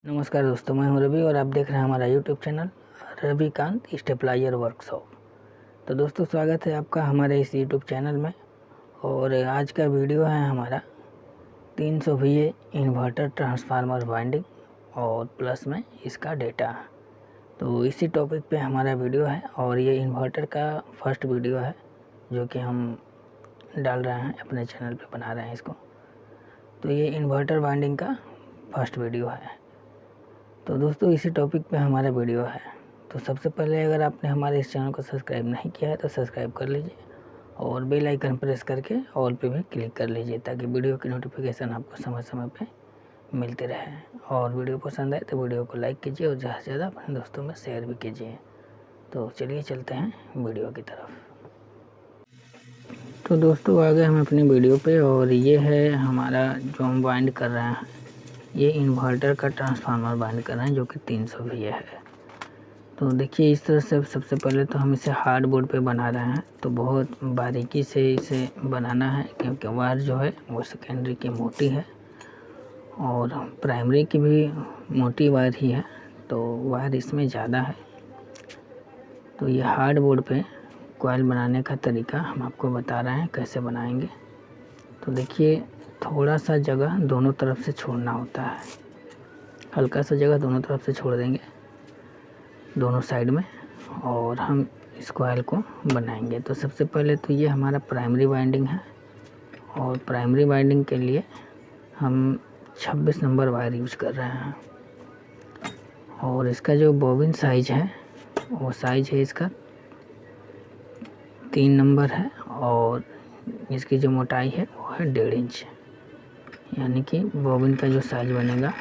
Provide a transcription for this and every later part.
नमस्कार दोस्तों, मैं हूं रवि और आप देख रहे हैं हमारा YouTube channel Ravikant stabiliser workshop. तो दोस्तों, स्वागत है आपका हमारे इस यूट्यूब चैनल में। और आज का वीडियो है हमारा 300 VA इन्वर्टर ट्रांसफार्मर वाइंडिंग और प्लस में इसका डेटा। तो इसी टॉपिक पे हमारा वीडियो है और ये इन्वर्टर का फर्स्ट वीडियो है जो कि हम डाल रहे हैं अपने चैनल पे, बना रहे हैं इसको। तो ये इन्वर्टर वाइंडिंग का फर्स्ट वीडियो है। तो दोस्तों, इसी टॉपिक पे हमारा वीडियो है। तो सबसे पहले अगर आपने हमारे इस चैनल को सब्सक्राइब नहीं किया है तो सब्सक्राइब कर लीजिए और बेल आइकन प्रेस करके ऑल पे भी क्लिक कर लीजिए ताकि वीडियो की नोटिफिकेशन आपको समय समय पे मिलती रहे। और वीडियो पसंद आए तो वीडियो को लाइक कीजिए और ज़्यादा से ज़्यादा अपने दोस्तों में शेयर भी कीजिए। तो चलिए चलते हैं वीडियो की तरफ। तो दोस्तों, आ गए हम अपनी वीडियो पे और ये है हमारा जो हम वाइंड कर रहे हैं। ये इन्वर्टर का ट्रांसफार्मर बाइंड कर रहे हैं जो कि 300 VA है। तो देखिए, इस तरह से सबसे पहले तो हम इसे हार्ड बोर्ड पे बना रहे हैं। तो बहुत बारीकी से इसे बनाना है क्योंकि वायर जो है वो सेकेंडरी की मोटी है और प्राइमरी की भी मोटी वायर ही है, तो वायर इसमें ज़्यादा है। तो ये हार्ड बोर्ड पे कॉइल बनाने का तरीका हम आपको बता रहे हैं कैसे बनाएंगे। तो देखिए, थोड़ा सा जगह दोनों तरफ से छोड़ना होता है, हल्का सा जगह दोनों तरफ से छोड़ देंगे दोनों साइड में और हम इस कॉइल को बनाएंगे। तो सबसे पहले तो ये हमारा प्राइमरी वाइंडिंग है और प्राइमरी वाइंडिंग के लिए हम 26 नंबर वायर यूज कर रहे हैं। और इसका जो बॉबिन साइज है वो साइज है इसका 3 नंबर है और इसकी जो मोटाई है वो है 1.5 इंच, यानी कि बॉबिन का जो साइज बनेगा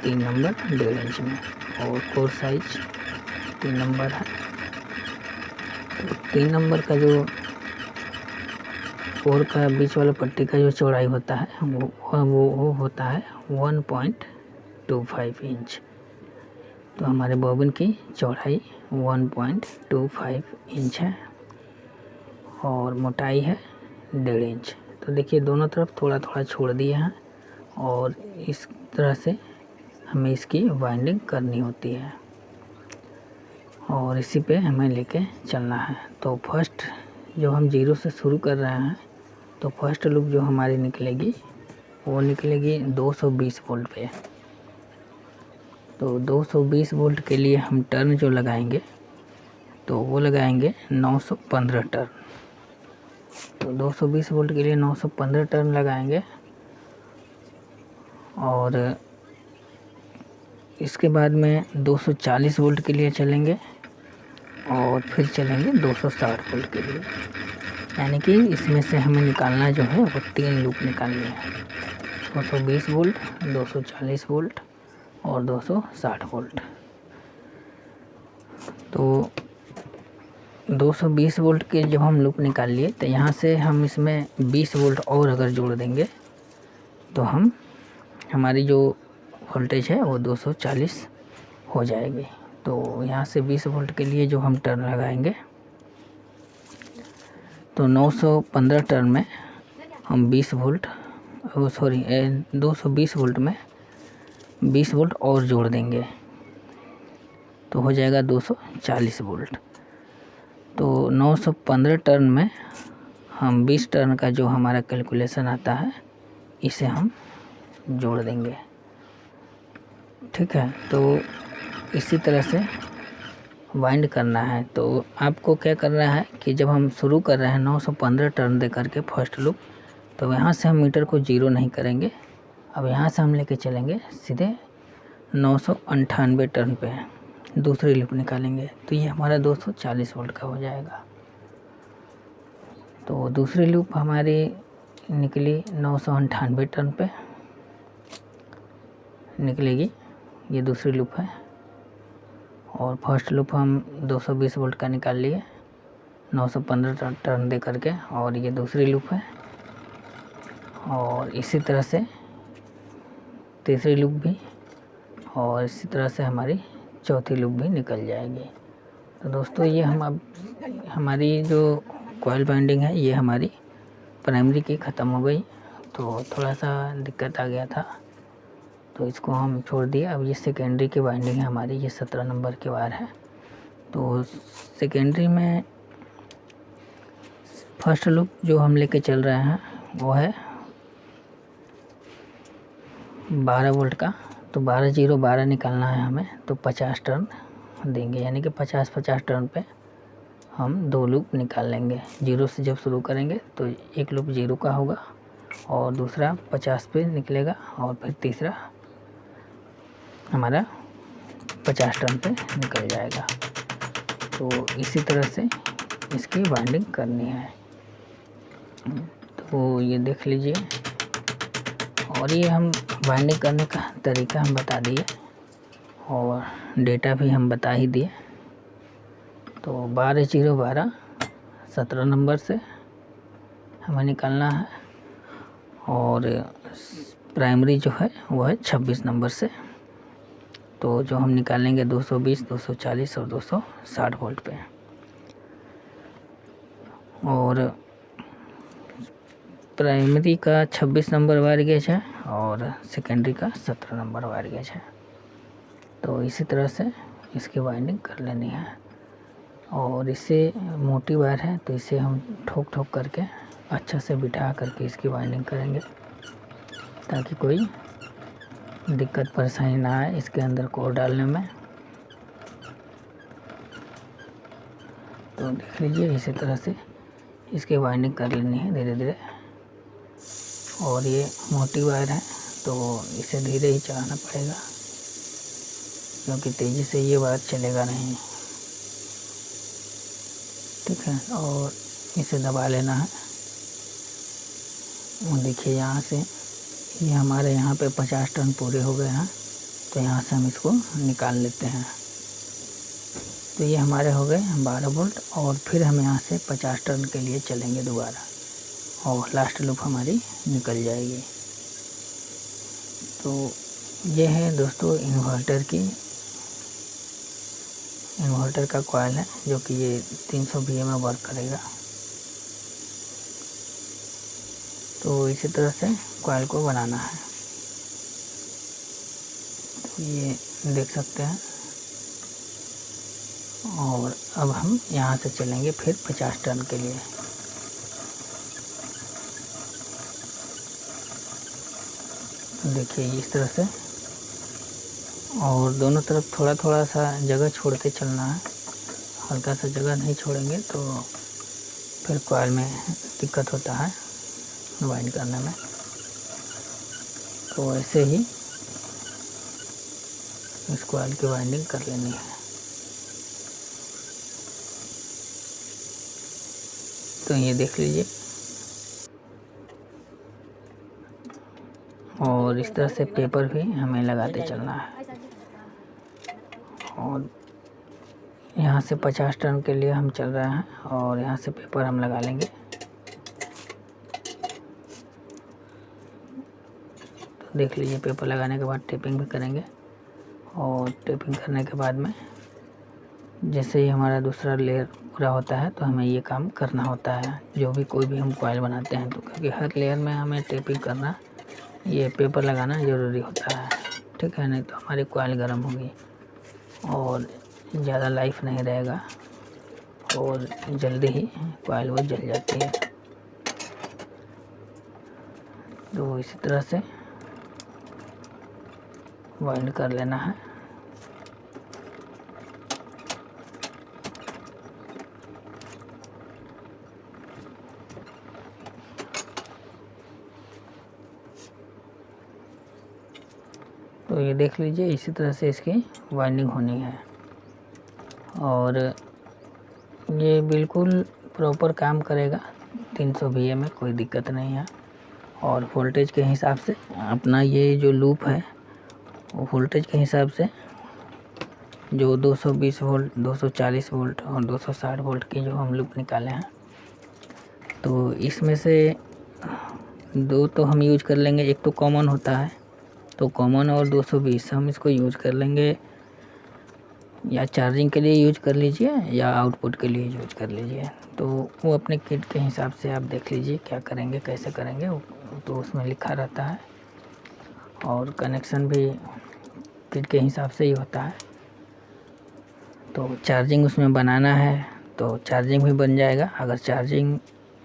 3 नंबर 1.5 इंच में। और कोर साइज 3 नंबर है। तो 3 नंबर का जो कोर का बीच वाला पट्टी का जो चौड़ाई होता है वो होता है 1.25 इंच। तो हमारे बॉबिन की चौड़ाई 1.25 इंच है और मोटाई है 1.5 इंच। तो देखिए, दोनों तरफ थोड़ा थोड़ा छोड़ दिए हैं और इस तरह से हमें इसकी वाइंडिंग करनी होती है और इसी पे हमें लेके चलना है। तो फर्स्ट जो हम 0 से शुरू कर रहे हैं, तो फर्स्ट लूप जो हमारी निकलेगी वो निकलेगी 220 वोल्ट पे। तो 220 वोल्ट के लिए हम टर्न जो लगाएंगे तो वो लगाएंगे 915 टर्न। तो 220 वोल्ट के लिए 915 टर्न लगाएंगे और इसके बाद में 240 वोल्ट के लिए चलेंगे और फिर चलेंगे 260 वोल्ट के लिए। यानी कि इसमें से हमें निकालना जो है वो 3 लूप निकालनी है, 220 वोल्ट, 240 वोल्ट और 260 वोल्ट। तो 220 वोल्ट के जब हम लूप निकाल लिए तो यहाँ से हम इसमें 20 वोल्ट और अगर जोड़ देंगे तो हमारी जो वोल्टेज है वो 240 हो जाएगी। तो यहाँ से 20 वोल्ट के लिए जो हम टर्न लगाएंगे तो 915 टर्न में हम 220 वोल्ट में 20 वोल्ट और जोड़ देंगे तो हो जाएगा 240 वोल्ट। तो 915 टर्न में हम 20 टर्न का जो हमारा कैलकुलेशन आता है इसे हम जोड़ देंगे। ठीक है, तो इसी तरह से वाइंड करना है। तो आपको क्या करना है कि जब हम शुरू कर रहे हैं 915 टर्न दे करके फर्स्ट लूप, तो यहाँ से हम मीटर को 0 नहीं करेंगे। अब यहाँ से हम लेके चलेंगे सीधे 998 टर्न पे दूसरी लूप निकालेंगे। तो ये हमारा 240 वोल्ट का हो जाएगा। तो दूसरी लूप हमारी निकली 998 टर्न पे निकलेगी, ये दूसरी लूप है। और फर्स्ट लूप हम 220 वोल्ट का निकाल लिए 915 टर्न दे करके, और ये दूसरी लूप है। और इसी तरह से तीसरी लूप भी, और इसी तरह से हमारी चौथी लूप भी निकल जाएगी। तो दोस्तों, ये हमारी जो कॉइल बाइंडिंग है ये हमारी प्राइमरी की ख़त्म हो गई। तो थोड़ा सा दिक्कत आ गया था तो इसको हम छोड़ दिए। अब ये सेकेंडरी की वाइंडिंग है हमारी, ये 17 नंबर की वायर है। तो सेकेंडरी में फर्स्ट लूप जो हम लेके चल रहे हैं वो है 12 वोल्ट का। तो 12 निकालना है हमें, तो 50 टर्न देंगे, यानी कि 50 टर्न पे हम 2 लूप निकाल लेंगे। 0 से जब शुरू करेंगे तो एक लूप 0 का होगा और दूसरा 50 पे निकलेगा और फिर तीसरा हमारा 50 टर्न पे निकल जाएगा। तो इसी तरह से इसकी वाइंडिंग करनी है। तो ये देख लीजिए, और ये हम वाइंडिंग करने का तरीका हम बता दिए और डेटा भी हम बता ही दिए। तो 12 17 नंबर से हमें निकालना है और प्राइमरी जो है वो है 26 नंबर से। तो जो हम निकालेंगे 220, 240 और 260 वोल्ट पे। और प्राइमरी का 26 नंबर वायर गेज है और सेकेंडरी का 17 नंबर वायर गेज है। तो इसी तरह से इसकी वाइंडिंग कर लेनी है। और इससे मोटी वायर है तो इसे हम ठोक ठोक करके अच्छा से बिठा करके इसकी वाइंडिंग करेंगे, ताकि कोई दिक्कत परेशानी ना आए इसके अंदर कोर डालने में। तो देख लीजिए, इसी तरह से इसकी वाइंडिंग कर लेनी है धीरे धीरे। और ये मोटी वायर है तो इसे धीरे ही चलाना पड़ेगा, क्योंकि तेज़ी से ये वायर चलेगा नहीं। ठीक है, और इसे दबा लेना है। और देखिए यहाँ से ये हमारे यहाँ पे 50 टर्न पूरे हो गए हैं, तो यहाँ से हम इसको निकाल लेते हैं। तो ये हमारे हो गए 12 वोल्ट और फिर हम यहाँ से 50 टर्न के लिए चलेंगे दोबारा और लास्ट लूप हमारी निकल जाएगी। तो ये है दोस्तों इन्वर्टर का कॉइल है, जो कि ये 300 VA में वर्क करेगा। तो इसी तरह से कॉइल को बनाना है। तो ये देख सकते हैं। और अब हम यहाँ से चलेंगे फिर 50 टर्न के लिए। देखिए इस तरह से, और दोनों तरफ थोड़ा थोड़ा सा जगह छोड़ते चलना है। हल्का सा जगह नहीं छोड़ेंगे तो फिर कॉइल में दिक्कत होता है वाइंड करने में। तो ऐसे ही इस कॉइल की वाइंडिंग कर लेनी है। तो ये देख लीजिए, और इस तरह से पेपर भी हमें लगाते चलना है। और यहाँ से 50 टर्न के लिए हम चल रहे हैं और यहाँ से पेपर हम लगा लेंगे। तो देख लीजिए, पेपर लगाने के बाद टेपिंग भी करेंगे। और टेपिंग करने के बाद में जैसे ही हमारा दूसरा लेयर पूरा होता है तो हमें ये काम करना होता है। जो भी कोई भी हम कॉइल बनाते हैं तो, क्योंकि हर लेयर में हमें टेपिंग करना, ये पेपर लगाना ज़रूरी होता है। ठीक है, नहीं तो हमारी कॉइल गर्म होगी और ज़्यादा लाइफ नहीं रहेगा और जल्दी ही कॉइल वो जल जाती है। तो इसी तरह से वाइंड कर लेना है। तो ये देख लीजिए, इसी तरह से इसकी वाइंडिंग होनी है। और ये बिल्कुल प्रॉपर काम करेगा। 300 VA में कोई दिक्कत नहीं है। और वोल्टेज के हिसाब से अपना ये जो लूप है वो वोल्टेज के हिसाब से जो 220 वोल्ट, 240 वोल्ट और 260 वोल्ट की जो हम लूप निकाले हैं, तो इसमें से 2 तो हम यूज कर लेंगे। एक तो कॉमन होता है, तो कॉमन और 220 हम इसको यूज कर लेंगे। या चार्जिंग के लिए यूज कर लीजिए या आउटपुट के लिए यूज कर लीजिए। तो वो अपने किट के हिसाब से आप देख लीजिए क्या करेंगे, कैसे करेंगे, तो उसमें लिखा रहता है। और कनेक्शन भी किट के हिसाब से ही होता है। तो चार्जिंग उसमें बनाना है तो चार्जिंग भी बन जाएगा। अगर चार्जिंग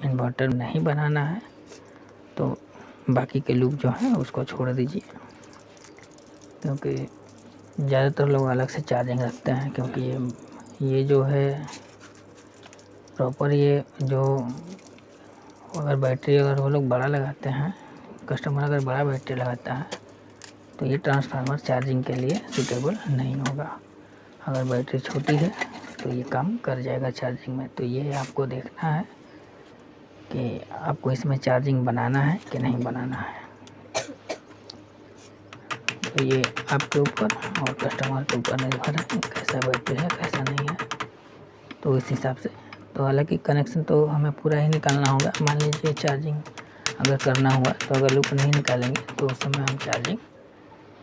इन्वर्टर नहीं बनाना है तो बाकी के लूप जो है उसको छोड़ दीजिए, क्योंकि ज़्यादातर लोग अलग से चार्जिंग रखते हैं। क्योंकि ये जो है प्रॉपर, ये जो अगर बैटरी अगर वो लोग बड़ा लगाते हैं, कस्टमर अगर बड़ा बैटरी लगाता है तो ये ट्रांसफार्मर चार्जिंग के लिए सूटेबल नहीं होगा। अगर बैटरी छोटी है तो ये काम कर जाएगा चार्जिंग में। तो ये आपको देखना है कि आपको इसमें चार्जिंग बनाना है कि नहीं बनाना है। तो ये आपके ऊपर और कस्टमर के ऊपर निर्भर है कैसा बैटरी है कैसा नहीं है। तो इस हिसाब से तो हालांकि कनेक्शन तो हमें पूरा ही निकालना होगा। मान लीजिए चार्जिंग अगर करना हुआ तो अगर लूप नहीं निकालेंगे तो उस समय हम चार्जिंग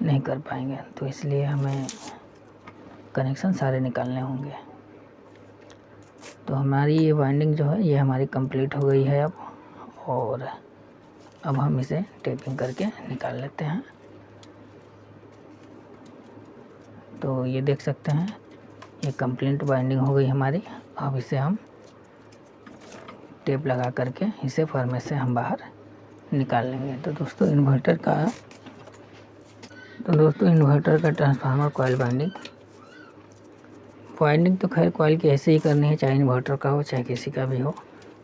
नहीं कर पाएंगे। तो इसलिए हमें कनेक्शन सारे निकालने होंगे। तो हमारी ये वाइंडिंग जो है ये हमारी कंप्लीट हो गई है अब, और अब हम इसे टेपिंग करके निकाल लेते हैं। तो ये देख सकते हैं ये कंप्लीट वाइंडिंग हो गई हमारी। अब इसे हम टेप लगा करके इसे फर्नेस से हम बाहर निकाल लेंगे। तो दोस्तों इन्वर्टर का ट्रांसफार्मर कॉइल वाइंडिंग तो खैर कॉइल की ऐसे ही करनी है, चाहे इन्वर्टर का हो चाहे किसी का भी हो,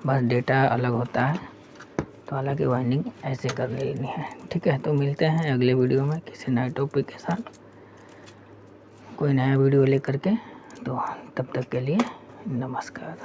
बस डेटा अलग होता है। तो हालांकि वाइंडिंग ऐसे कर लेनी है। ठीक है, तो मिलते हैं अगले वीडियो में किसी नए टॉपिक के साथ, कोई नया वीडियो लेकर के। तो तब तक के लिए नमस्कार।